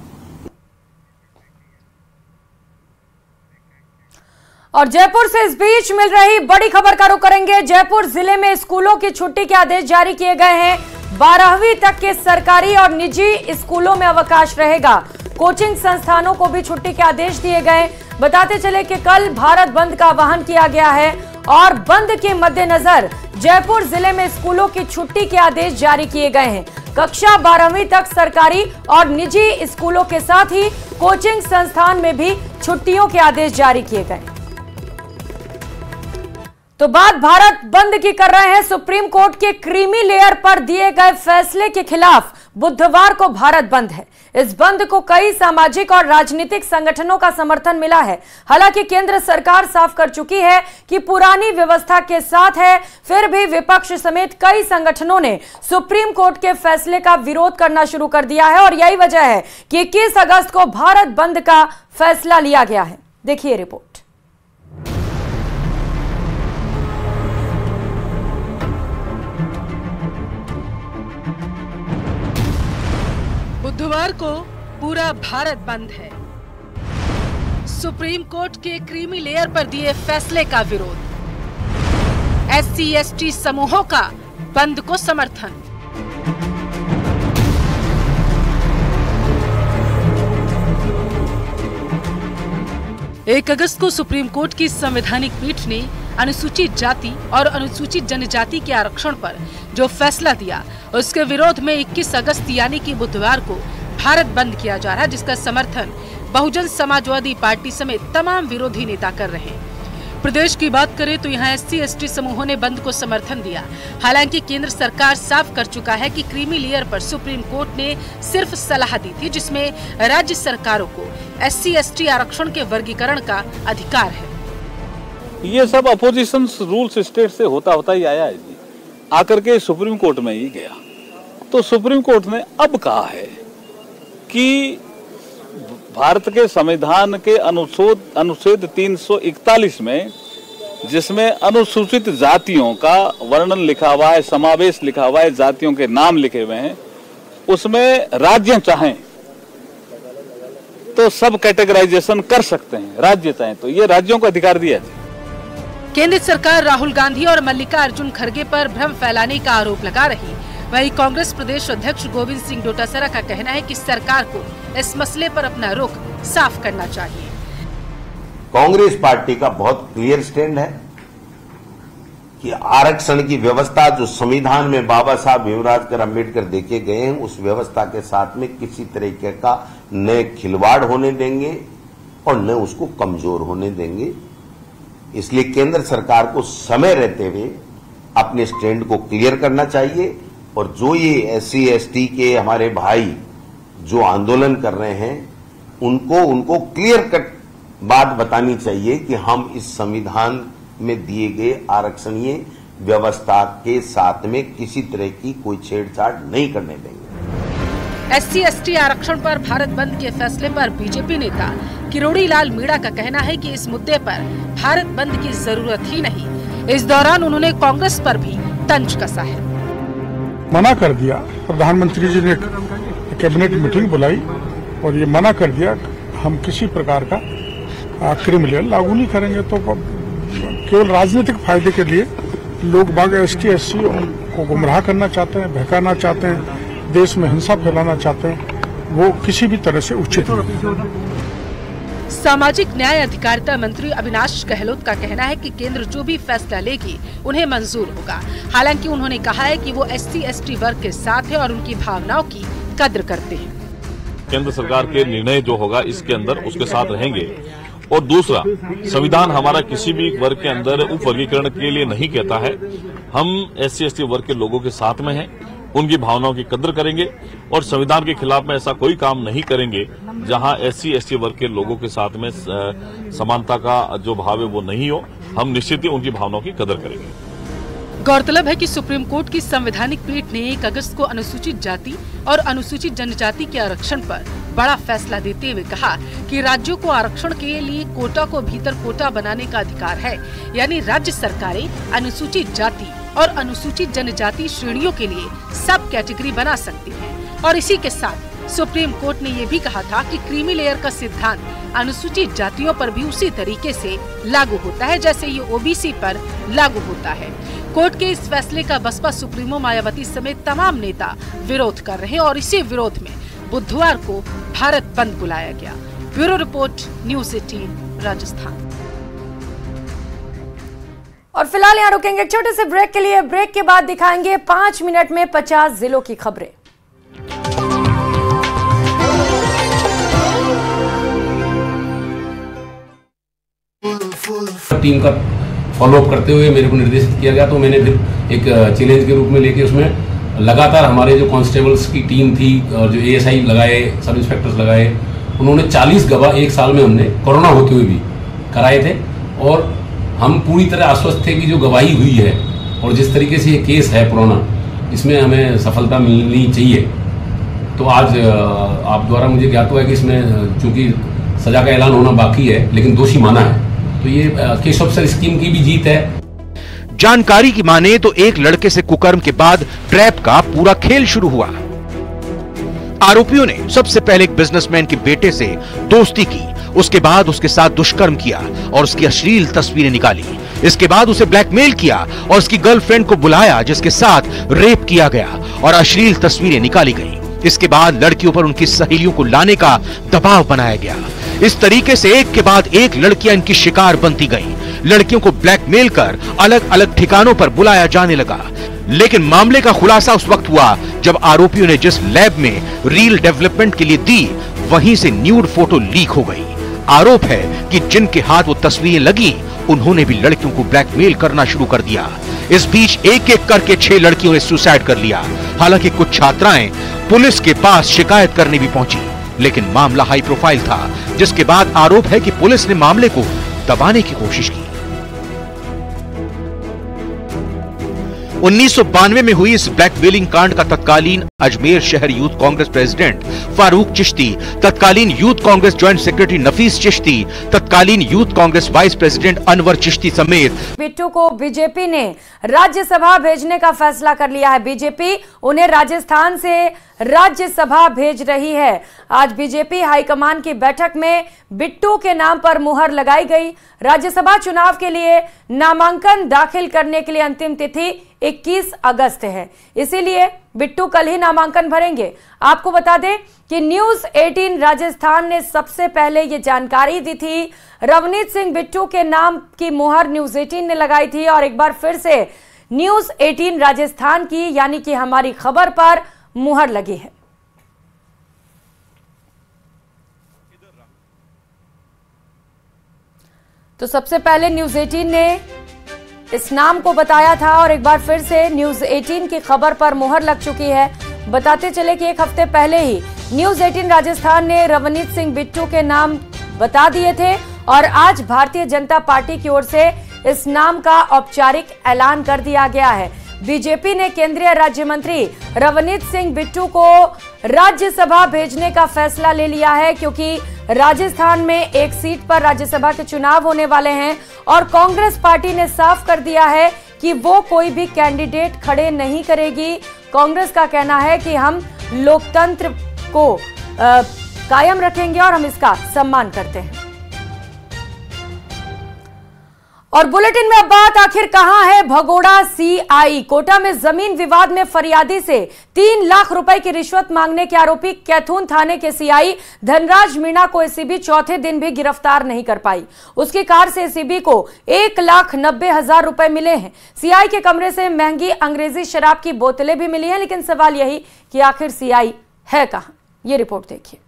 Speaker 1: और जयपुर से इस बीच मिल रही बड़ी खबर का रुख करेंगे। जयपुर जिले में स्कूलों की छुट्टी के आदेश जारी किए गए हैं। 12वीं तक के सरकारी और निजी स्कूलों में अवकाश रहेगा। कोचिंग संस्थानों को भी छुट्टी के आदेश दिए गए। बताते चले कि कल भारत बंद का आह्वान किया गया है और बंद के मद्देनजर जयपुर जिले में स्कूलों की छुट्टी के आदेश जारी किए गए हैं। कक्षा 12वीं तक सरकारी और निजी स्कूलों के साथ ही कोचिंग संस्थान में भी छुट्टियों के आदेश जारी किए गए। तो बात भारत बंद की कर रहे हैं। सुप्रीम कोर्ट के क्रीमी लेयर पर दिए गए फैसले के खिलाफ बुधवार को भारत बंद है। इस बंद को कई सामाजिक और राजनीतिक संगठनों का समर्थन मिला है। हालांकि केंद्र सरकार साफ कर चुकी है कि पुरानी व्यवस्था के साथ है, फिर भी विपक्ष समेत कई संगठनों ने सुप्रीम कोर्ट के फैसले का विरोध करना शुरू कर दिया है और यही वजह है कि 21 अगस्त को भारत बंद का फैसला लिया गया है। देखिए रिपोर्ट।
Speaker 15: बुधवार को पूरा भारत बंद है। सुप्रीम कोर्ट के क्रीमी लेयर पर दिए फैसले का विरोध। SC/ST समूहों का बंद को समर्थन। एक अगस्त को सुप्रीम कोर्ट की संवैधानिक पीठ ने अनुसूचित जाति और अनुसूचित जनजाति के आरक्षण पर जो फैसला दिया, उसके विरोध में 21 अगस्त यानी कि बुधवार को भारत बंद किया जा रहा है, जिसका समर्थन बहुजन समाजवादी पार्टी समेत तमाम विरोधी नेता कर रहे हैं। प्रदेश की बात करें तो यहाँ SC/ST समूहों ने बंद को समर्थन दिया। हालांकि केंद्र सरकार साफ कर चुका है कि क्रीमी लेयर पर सुप्रीम कोर्ट ने सिर्फ सलाह दी थी, जिसमें राज्य सरकारों को SC/ST आरक्षण के वर्गीकरण का अधिकार है।
Speaker 16: ये सब अपोजिशन रूल्स स्टेट से होता ही आया है जी, आकर के सुप्रीम कोर्ट में ही गया। तो सुप्रीम कोर्ट ने अब कहा है कि भारत के संविधान के अनुच्छेद 341 में, जिसमें अनुसूचित जातियों का वर्णन लिखा हुआ है, समावेश लिखा हुआ है, जातियों के नाम लिखे हुए हैं, उसमें राज्य चाहें तो सब कैटेगराइजेशन कर सकते हैं, राज्य चाहें तो। ये राज्यों को अधिकार दिया है।
Speaker 15: केंद्र सरकार राहुल गांधी और मल्लिकार्जुन खड़गे पर भ्रम फैलाने का आरोप लगा रही। वहीं कांग्रेस प्रदेश अध्यक्ष गोविंद सिंह डोटासरा का कहना है कि सरकार को इस मसले पर अपना रुख साफ करना चाहिए।
Speaker 14: कांग्रेस पार्टी का बहुत क्लियर स्टैंड है कि आरक्षण की व्यवस्था जो संविधान में बाबा साहब भीमराव अम्बेडकर देके गए हैं, उस व्यवस्था के साथ में किसी तरीके का न खिलवाड़ होने देंगे और न उसको कमजोर होने देंगे। इसलिए केंद्र सरकार को समय रहते हुए अपने स्टैंड को क्लियर करना चाहिए और जो ये SC/ST के हमारे भाई जो आंदोलन कर रहे हैं, उनको क्लियर कट बात बतानी चाहिए कि हम इस संविधान में दिए गए आरक्षणीय व्यवस्था के साथ में किसी तरह की कोई छेड़छाड़ नहीं करने देंगे।
Speaker 15: SC/ST आरक्षण पर भारत बंद के फैसले पर बीजेपी नेता किरोड़ी लाल मीणा का कहना है कि इस मुद्दे पर भारत बंद की जरूरत ही नहीं। इस दौरान उन्होंने कांग्रेस पर भी तंज कसा है।
Speaker 11: मना कर दिया, प्रधानमंत्री जी ने कैबिनेट मीटिंग बुलाई और ये मना कर दिया हम किसी प्रकार का क्रीमी लेयर लागू नहीं करेंगे। तो केवल राजनीतिक फायदे के लिए लोग बाग ST/ST को गुमराह करना चाहते हैं, बहकाना चाहते हैं, देश में हिंसा फैलाना चाहते हैं, वो किसी भी तरह से उचित नहीं।
Speaker 15: सामाजिक न्याय अधिकारिता मंत्री अविनाश गहलोत का कहना है कि केंद्र जो भी फैसला लेगी उन्हें मंजूर होगा। हालांकि उन्होंने कहा है कि वो SC/ST वर्ग के साथ है और उनकी भावनाओं की कद्र करते हैं।
Speaker 17: केंद्र सरकार के निर्णय जो होगा इसके अंदर उसके साथ रहेंगे। और दूसरा, संविधान हमारा किसी भी वर्ग के अंदर उप वर्गीकरण के लिए नहीं कहता है। हम SC/ST वर्ग के लोगों के साथ में हैं, उनकी भावनाओं की कद्र करेंगे और संविधान के खिलाफ में ऐसा कोई काम नहीं करेंगे जहां SC/ST वर्ग के लोगों के साथ में समानता का जो भाव है वो नहीं हो। हम निश्चित ही उनकी भावनाओं की कद्र करेंगे।
Speaker 15: गौरतलब है कि सुप्रीम कोर्ट की संवैधानिक पीठ ने 1 अगस्त को अनुसूचित जाति और अनुसूचित जनजाति के आरक्षण पर बड़ा फैसला देते हुए कहा कि राज्यों को आरक्षण के लिए कोटा को भीतर कोटा बनाने का अधिकार है, यानी राज्य सरकारें अनुसूचित जाति और अनुसूचित जनजाति श्रेणियों के लिए सब कैटेगरी बना सकती हैं। और इसी के साथ सुप्रीम कोर्ट ने ये भी कहा था कि क्रीमी लेयर का सिद्धांत अनुसूचित जातियों पर भी उसी तरीके से लागू होता है जैसे ये ओबीसी पर लागू होता है। कोर्ट के इस फैसले का बसपा सुप्रीमो मायावती समेत तमाम नेता विरोध कर रहे हैं और इसी विरोध में बुधवार को भारत बंद बुलाया गया। Bureau report, news 18 Rajasthan.
Speaker 1: और फिलहाल यहाँ रुकेंगे छोटे से ब्रेक के लिए। ब्रेक के बाद दिखाएंगे 5 मिनट में 50 जिलों की खबरें।
Speaker 4: टीम का फॉलोअप करते हुए मेरे को निर्देशित किया गया, तो मैंने फिर एक चैलेंज के रूप में लेके उसमें लगातार हमारे जो कांस्टेबल्स की टीम थी और जो एएसआई लगाए, सब इंस्पेक्टर्स लगाए, उन्होंने 40 गवाह एक साल में हमने कोरोना होते हुए भी कराए थे। और हम पूरी तरह आश्वस्त थे कि जो गवाही हुई है और जिस तरीके से ये केस है पुराना, इसमें हमें सफलता मिलनी चाहिए। तो आज आप द्वारा मुझे ज्ञात हुआ है कि इसमें चूंकि सजा का ऐलान होना बाकी है लेकिन दोषी माना है, तो ये केस ऑफिसर स्कीम की भी जीत है।
Speaker 2: जानकारी की माने तो एक लड़के से कुकर्म के बाद ट्रैप का पूरा खेल शुरू हुआ। आरोपियों ने सबसे पहले एक बिजनेसमैन के बेटे से दोस्ती की, उसके बाद उसके साथ दुष्कर्म किया और उसकी अश्लील तस्वीरें निकाली। इसके बाद उसे ब्लैकमेल किया और उसकी गर्लफ्रेंड को बुलाया जिसके साथ रेप किया गया और अश्लील तस्वीरें निकाली गई। इसके बाद लड़कियों पर उनकी सहेलियों को लाने का दबाव बनाया गया। इस तरीके से एक के बाद एक लड़कियां इनकी शिकार बनती गईं। लड़कियों को ब्लैकमेल कर अलग अलग ठिकानों पर बुलाया जाने लगा। लेकिन मामले का खुलासा उस वक्त हुआ जब आरोपियों ने जिस लैब में रील डेवलपमेंट के लिए दी, वहीं से न्यूड फोटो लीक हो गई। आरोप है कि जिनके हाथ वो तस्वीरें लगी, उन्होंने भी लड़कियों को ब्लैकमेल करना शुरू कर दिया। इस बीच एक एक करके 6 लड़कियों ने सुसाइड कर लिया। हालांकि कुछ छात्राएं पुलिस के पास शिकायत करने भी पहुंची, लेकिन मामला हाई प्रोफाइल था, जिसके बाद आरोप है कि पुलिस ने मामले को दबाने की कोशिश की। 1992 में हुई इस ब्लैकमेलिंग कांड का तत्कालीन अजमेर शहर यूथ कांग्रेस प्रेसिडेंट फारूक चिश्ती, तत्कालीन यूथ कांग्रेस ज्वाइंट सेक्रेटरी नफीस चिश्ती, तत्कालीन youth Congress vice president Anwar Chishti समेत
Speaker 1: बिट्टू को बीजेपी ने राज्यसभा भेजने का फैसला कर लिया है। बीजेपी उन्हें राजस्थान से राज्यसभा भेज रही है। आज बीजेपी हाईकमान की बैठक में बिट्टू के नाम पर मुहर लगाई गई। राज्यसभा चुनाव के लिए नामांकन दाखिल करने के लिए अंतिम तिथि 21 अगस्त है, इसीलिए बिट्टू कल ही नामांकन भरेंगे। आपको बता दें कि न्यूज़ 18 राजस्थान ने सबसे पहले ये जानकारी दी थी। रवनीत सिंह बिट्टू के नाम की मुहर न्यूज़ 18 ने लगाई थी और एक बार फिर से न्यूज़ 18 राजस्थान की यानी कि हमारी खबर पर मुहर लगी है। तो सबसे पहले न्यूज़ 18 ने इस नाम को बताया था और एक बार फिर से न्यूज़ 18 की खबर पर मुहर लग चुकी है। बताते चले कि एक हफ्ते पहले ही न्यूज़ 18 राजस्थान ने रवनीत सिंह बिट्टू के नाम बता दिए थे और आज भारतीय जनता पार्टी की ओर से इस नाम का औपचारिक ऐलान कर दिया गया है। बीजेपी ने केंद्रीय राज्य मंत्री रवनीत सिंह बिट्टू को राज्यसभा भेजने का फैसला ले लिया है, क्योंकि राजस्थान में एक सीट पर राज्यसभा के चुनाव होने वाले हैं और कांग्रेस पार्टी ने साफ कर दिया है कि वो कोई भी कैंडिडेट खड़े नहीं करेगी। कांग्रेस का कहना है कि हम लोकतंत्र को कायम रखेंगे और हम इसका सम्मान करते हैं। और बुलेटिन में अब बात आखिर कहां है भगोड़ा सीआई। कोटा में जमीन विवाद में फरियादी से 3 लाख रुपए की रिश्वत मांगने के आरोपी कैथून थाने के सीआई धनराज मीणा को एसीबी चौथे दिन भी गिरफ्तार नहीं कर पाई। उसकी कार से एसीबी को 1,90,000 रुपए मिले हैं। सीआई के कमरे से महंगी अंग्रेजी शराब की बोतलें भी मिली हैं, लेकिन सवाल यही कि आखिर सीआई है कहां। ये रिपोर्ट देखिए।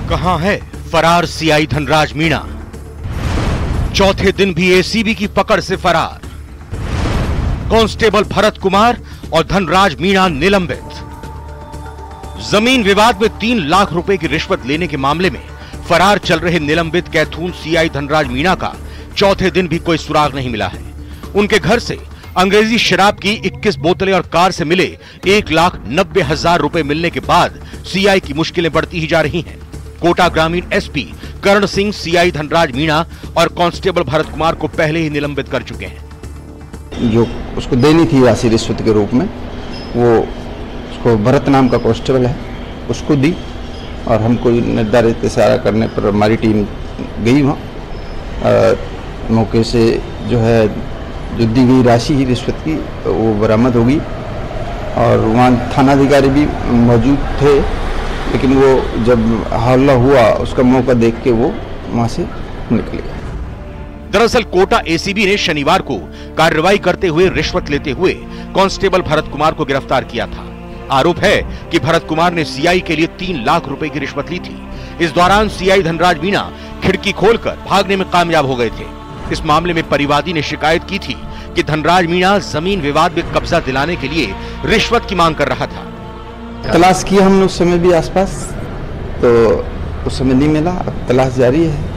Speaker 2: कहां है फरार सीआई धनराज मीणा? चौथे दिन भी एसीबी की पकड़ से फरार। कांस्टेबल भरत कुमार और धनराज मीणा निलंबित। जमीन विवाद में 3 लाख रुपए की रिश्वत लेने के मामले में फरार चल रहे निलंबित कैथून सीआई धनराज मीणा का चौथे दिन भी कोई सुराग नहीं मिला है। उनके घर से अंग्रेजी शराब की 21 बोतलें और कार से मिले 1,90,000 रुपए मिलने के बाद सीआई की मुश्किलें बढ़ती ही जा रही हैं। कोटा ग्रामीण एसपी करण सिंह सीआई धनराज मीणा और कांस्टेबल भरत कुमार को पहले ही निलंबित कर चुके हैं।
Speaker 18: जो उसको देनी थी राशि रिश्वत के रूप में, वो उसको भरत नाम का कांस्टेबल है, उसको दी और हमको निर्धारित इशारा करने पर हमारी टीम गई वहाँ। मौके से जो है जो दी गई राशि ही रिश्वत की वो बरामद होगी और वहाँ थानाधिकारी भी मौजूद थे, लेकिन वो जब हल्ला हुआ उसका मौका देख के वो वहाँ से निकल गए।
Speaker 2: दरअसल कोटा एसीबी ने शनिवार को कार्रवाई करते हुए रिश्वत लेते हुए कांस्टेबल भरत कुमार को गिरफ्तार किया था। आरोप है कि भरत कुमार ने सीआई के लिए 3 लाख रुपए की रिश्वत ली थी। इस दौरान सीआई धनराज मीणा खिड़की खोलकर भागने में कामयाब हो गए थे। इस मामले में परिवादी ने शिकायत की थी कि धनराज मीणा जमीन विवाद में कब्जा दिलाने के लिए रिश्वत की मांग कर रहा था।
Speaker 18: तलाश किया हमने उस समय भी आसपास, तो उस समय नहीं मिला, अब तलाश जारी है।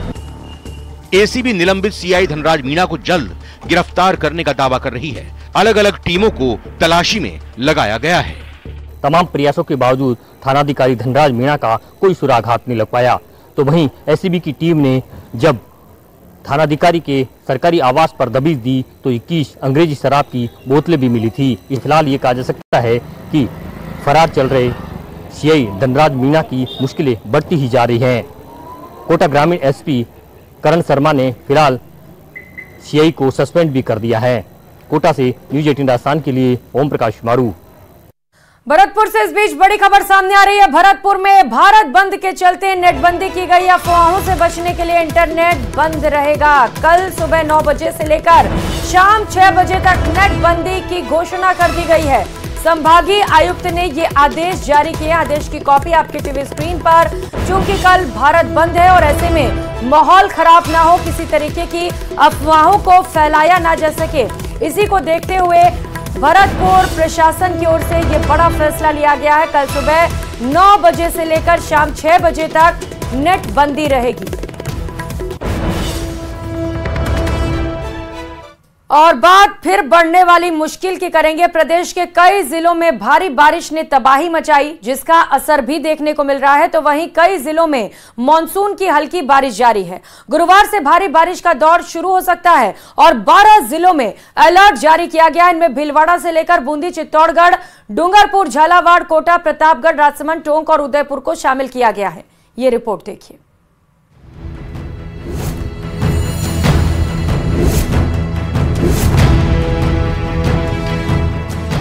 Speaker 2: एसीबी निलंबित सीआई धनराज मीणा को जल्द गिरफ्तार करने का दावा कर रही है। अलग अलग टीमों को तलाशी में लगाया गया है।
Speaker 19: तमाम प्रयासों के बावजूद थानाधिकारी धनराज मीणा का कोई सुराग हाथ नहीं लग पाया। तो वहीं एसीबी की टीम ने जब थानाधिकारी के सरकारी आवास पर दबिश दी तो 21 अंग्रेजी शराब की बोतलें भी मिली थी। फिलहाल ये कहा जा सकता है कि फरार चल रहे सीआई धनराज मीणा की मुश्किलें बढ़ती ही जा रही हैं। कोटा ग्रामीण एसपी करण शर्मा ने फिलहाल सीआई को सस्पेंड भी कर दिया है। कोटा से न्यूज 18 राजस्थान के लिए ओम प्रकाश मारू।
Speaker 1: भरतपुर से इस बीच बड़ी खबर सामने आ रही है। भरतपुर में भारत बंद के चलते नेटबंदी की गई। अफवाहों से बचने के लिए इंटरनेट बंद रहेगा। कल सुबह 9 बजे से लेकर शाम 6 बजे तक नेटबंदी की घोषणा कर दी गई है। संभागीय आयुक्त ने ये आदेश जारी किए। आदेश की कॉपी आपकी टीवी स्क्रीन पर। चूंकि कल भारत बंद है और ऐसे में माहौल खराब ना हो, किसी तरीके की अफवाहों को फैलाया ना जा सके, इसी को देखते हुए भरतपुर प्रशासन की ओर से ये बड़ा फैसला लिया गया है। कल सुबह 9 बजे से लेकर शाम 6 बजे तक नेट बंदी रहेगी। और बात फिर बढ़ने वाली मुश्किल की करेंगे। प्रदेश के कई जिलों में भारी बारिश ने तबाही मचाई, जिसका असर भी देखने को मिल रहा है। तो वहीं कई जिलों में मानसून की हल्की बारिश जारी है। गुरुवार से भारी बारिश का दौर शुरू हो सकता है और 12 जिलों में अलर्ट जारी किया गया। इनमें भीलवाड़ा से लेकर बूंदी, चित्तौड़गढ़, डूंगरपुर, झालावाड़, कोटा, प्रतापगढ़, राजसमंद, टोंक और उदयपुर को शामिल किया गया है। ये रिपोर्ट देखिए।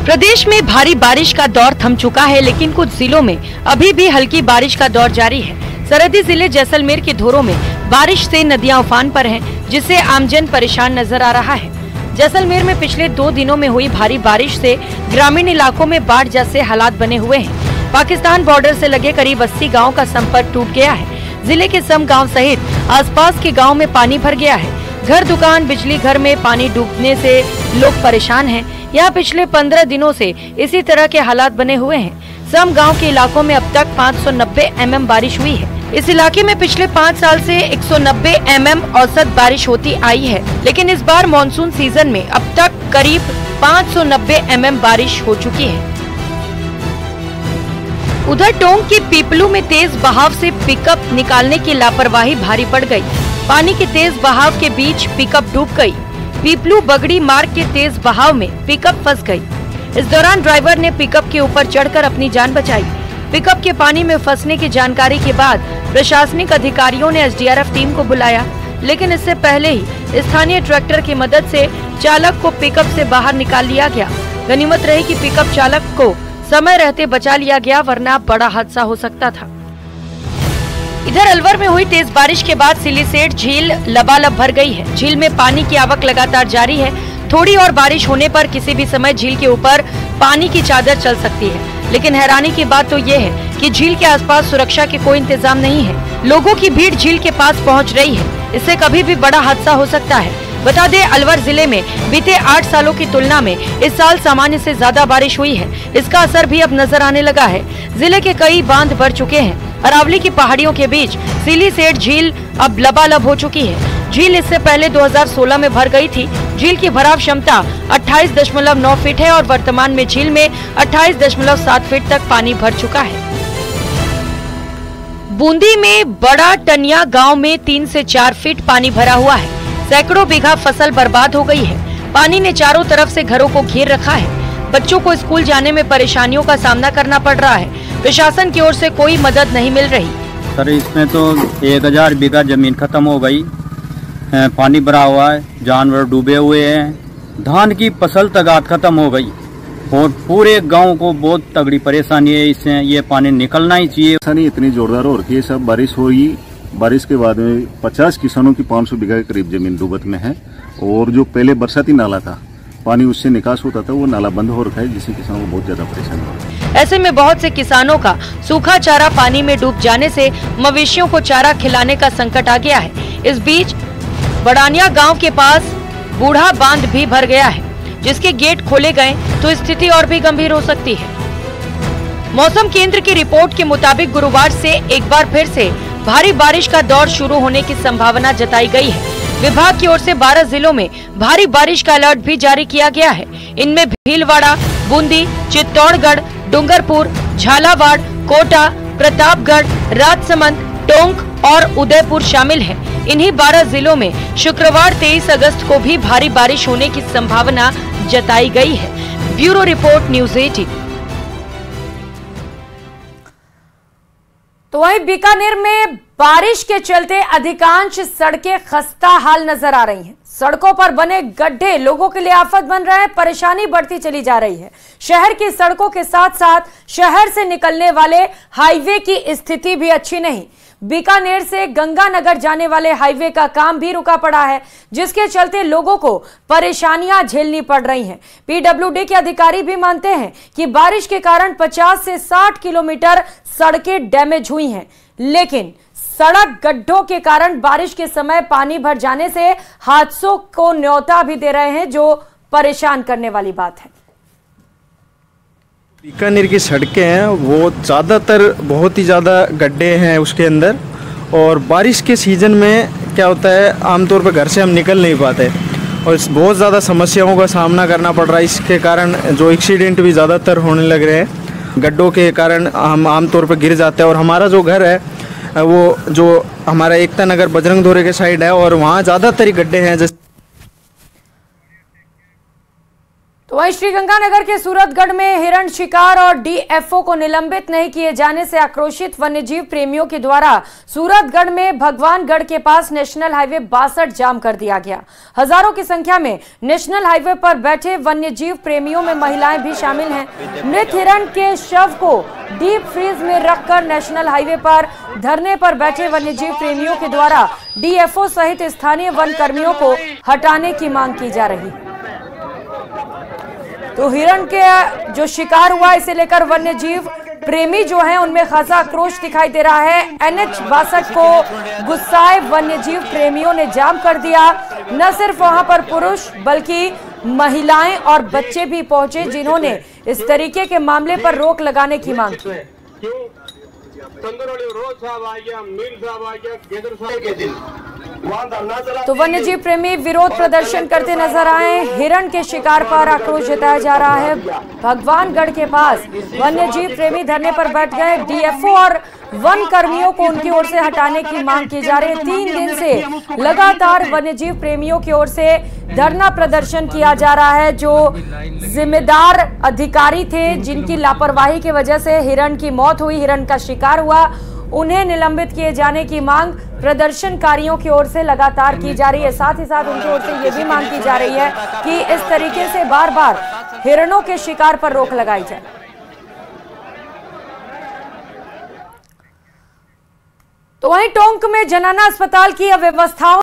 Speaker 1: प्रदेश में भारी बारिश का दौर थम चुका है, लेकिन कुछ जिलों में अभी भी हल्की बारिश का दौर जारी है। सरहदी जिले जैसलमेर के धोरों में बारिश से नदियां उफान पर हैं, जिससे आमजन परेशान नजर आ रहा है। जैसलमेर में पिछले 2 दिनों में हुई भारी बारिश से ग्रामीण इलाकों में बाढ़ जैसे हालात बने हुए हैं। पाकिस्तान बॉर्डर से लगे करीब 80 गाँव का संपर्क टूट गया है। जिले के सम गाँव सहित आसपास के गाँव में पानी भर गया है। घर, दुकान, बिजली घर में पानी डूबने से लोग परेशान हैं। यहाँ पिछले 15 दिनों से इसी तरह के हालात बने हुए हैं। सम गांव के इलाकों में अब तक 590 mm बारिश हुई है। इस इलाके में पिछले 5 साल से 190 mm औसत बारिश होती आई है, लेकिन इस बार मानसून सीजन में अब तक करीब 590 mm बारिश हो चुकी है। उधर टोंक के पीपलू में तेज बहाव से पिकअप निकालने की लापरवाही भारी पड़ गई। पानी के तेज बहाव के बीच पिकअप डूब गई। पीपलू बगड़ी मार्ग के तेज बहाव में पिकअप फंस गई। इस दौरान ड्राइवर ने पिकअप के ऊपर चढ़कर अपनी जान बचाई। पिकअप के पानी में फंसने की जानकारी के बाद प्रशासनिक अधिकारियों ने एसडीआरएफ टीम को बुलाया, लेकिन इससे पहले ही स्थानीय ट्रैक्टर की मदद से चालक को पिकअप से बाहर निकाल लिया गया। गनीमत रही कि पिकअप चालक को समय रहते बचा लिया गया, वरना बड़ा हादसा हो सकता था। इधर अलवर में हुई तेज बारिश के बाद सिलीसेठ झील लबालब भर गई है। झील में पानी की आवक लगातार जारी है। थोड़ी और बारिश होने पर किसी भी समय झील के ऊपर पानी की चादर चल सकती है, लेकिन हैरानी की बात तो ये है कि झील के आसपास सुरक्षा के कोई इंतजाम नहीं है। लोगों की भीड़ झील के पास पहुंच रही है। इससे कभी भी बड़ा हादसा हो सकता है। बता दें, अलवर जिले में बीते 8 सालों की तुलना में इस साल सामान्य से ज्यादा बारिश हुई है। इसका असर भी अब नजर आने लगा है। जिले के कई बांध भर चुके हैं। अरावली की पहाड़ियों के बीच सिलीसेठ झील अब लबालब हो चुकी है। झील इससे पहले 2016 में भर गई थी। झील की भराव क्षमता 28.9 फीट है और वर्तमान में झील में 28.7 फीट तक पानी भर चुका है। बूंदी में बड़ा टनिया गांव में 3 से 4 फीट पानी भरा हुआ है। सैकड़ों बीघा फसल बर्बाद हो गई है। पानी ने चारों तरफ से घरों को घेर रखा है। बच्चों को स्कूल जाने में परेशानियों का सामना करना पड़ रहा है। प्रशासन की ओर से कोई मदद नहीं मिल रही।
Speaker 20: सर इसमें तो 1000 बीघा जमीन खत्म हो गई, पानी भरा हुआ है, जानवर डूबे हुए हैं, धान की फसल तगात खत्म हो गई और पूरे गांव को बहुत तगड़ी परेशानी है। इससे ये पानी निकलना ही चाहिए।
Speaker 21: परेशानी इतनी जोरदार हो रही है, सब बारिश हुई, बारिश के बाद में 50 किसानों की 500 बीघा के करीब जमीन डूबत में है और जो पहले बरसाती नाला था पानी उससे निकास होता था वो नाला बंद हो रखा है, जिससे किसानों को बहुत ज्यादा परेशानी हो रही है।
Speaker 1: ऐसे में बहुत से किसानों का सूखा चारा पानी में डूब जाने से मवेशियों को चारा खिलाने का संकट आ गया है। इस बीच बड़ानिया गांव के पास बूढ़ा बांध भी भर गया है, जिसके गेट खोले गए तो स्थिति और भी गंभीर हो सकती है। मौसम केंद्र की रिपोर्ट के मुताबिक गुरुवार से एक बार फिर से भारी बारिश का दौर शुरू होने की संभावना जताई गई है। विभाग की ओर से 12 जिलों में भारी बारिश का अलर्ट भी जारी किया गया है। इनमें भीलवाड़ा, बूंदी, चित्तौड़गढ़, डूंगरपुर, झालावाड़, कोटा, प्रतापगढ़, राजसमंद, टोंक और उदयपुर शामिल है। इन्हीं 12 जिलों में शुक्रवार 23 अगस्त को भी भारी बारिश होने की संभावना जताई गई है। Bureau report, news 18। तो वहीं बीकानेर में बारिश के चलते अधिकांश सड़कें खस्ता हाल नजर आ रही हैं। सड़कों पर बने गड्ढे लोगों के लिए आफत बन रहे हैं, परेशानी बढ़ती चली जा रही है। शहर की सड़कों के साथ साथ शहर से निकलने वाले हाईवे की स्थिति भी अच्छी नहीं। बीकानेर से गंगानगर जाने वाले हाईवे का काम भी रुका पड़ा है, जिसके चलते लोगों को परेशानियां झेलनी पड़ रही हैं। पीडब्ल्यूडी के अधिकारी भी मानते हैं कि बारिश के कारण 50 से 60 किलोमीटर सड़कें डैमेज हुई हैं, लेकिन सड़क गड्ढों के कारण बारिश के समय पानी भर जाने से हादसों को न्योता भी दे रहे हैं, जो परेशान करने वाली बात है।
Speaker 22: बीकानेर की सड़कें हैं वो ज़्यादातर बहुत ही ज़्यादा गड्ढे हैं उसके अंदर, और बारिश के सीज़न में क्या होता है आमतौर पर घर से हम निकल नहीं पाते और बहुत ज़्यादा समस्याओं का सामना करना पड़ रहा है। इसके कारण जो एक्सीडेंट भी ज़्यादातर होने लग रहे हैं। गड्ढों के कारण हम आमतौर पर गिर जाते हैं और हमारा जो घर है वो जो हमारा एकता नगर बजरंग दोरे के साइड है और वहाँ ज़्यादातर ही गड्ढे हैं। जैसे
Speaker 1: तो वहीं श्रीगंगानगर के सूरतगढ़ में हिरण शिकार और डीएफओ को निलंबित नहीं किए जाने से आक्रोशित वन्यजीव प्रेमियों के द्वारा सूरतगढ़ में भगवानगढ़ के पास नेशनल हाईवे 62 जाम कर दिया गया। हजारों की संख्या में नेशनल हाईवे पर बैठे वन्यजीव प्रेमियों में महिलाएं भी शामिल हैं। मृत हिरण के शव को डीप फ्रीज में रखकर नेशनल हाईवे पर धरने पर बैठे वन्यजीव प्रेमियों के द्वारा डीएफओ सहित स्थानीय वन कर्मियों को हटाने की मांग की जा रही है। तो हिरण के जो शिकार हुआ इसे लेकर वन्यजीव प्रेमी जो हैं उनमें खासा आक्रोश दिखाई दे रहा है। NH 62 को गुस्साए वन्यजीव प्रेमियों ने जाम कर दिया। न सिर्फ वहां पर पुरुष बल्कि महिलाएं और बच्चे भी पहुंचे, जिन्होंने इस तरीके के मामले पर रोक लगाने की मांग की। तो वन्यजीव प्रेमी विरोध प्रदर्शन करते नजर आए। हिरण के शिकार पर आक्रोश जताया जा रहा है। भगवानगढ़ के पास वन्यजीव प्रेमी धरने पर बैठ गए। डीएफओ और वन कर्मियों को उनकी ओर से हटाने की मांग की जा रही है। 3 दिन से लगातार वन्यजीव प्रेमियों की ओर से धरना प्रदर्शन किया जा रहा है। जो जिम्मेदार अधिकारी थे, जिनकी लापरवाही की वजह से हिरण की मौत हुई, हिरण का शिकार हुआ, उन्हें निलंबित किए जाने की मांग प्रदर्शनकारियों की ओर से लगातार की जा रही है। साथ ही साथ उनकी ओर से ये भी मांग की जा रही है कि इस तरीके से बार बार हिरणों के शिकार पर रोक लगाई जाए। तो वहीं टोंक में जनाना अस्पताल की अव्यवस्थाओं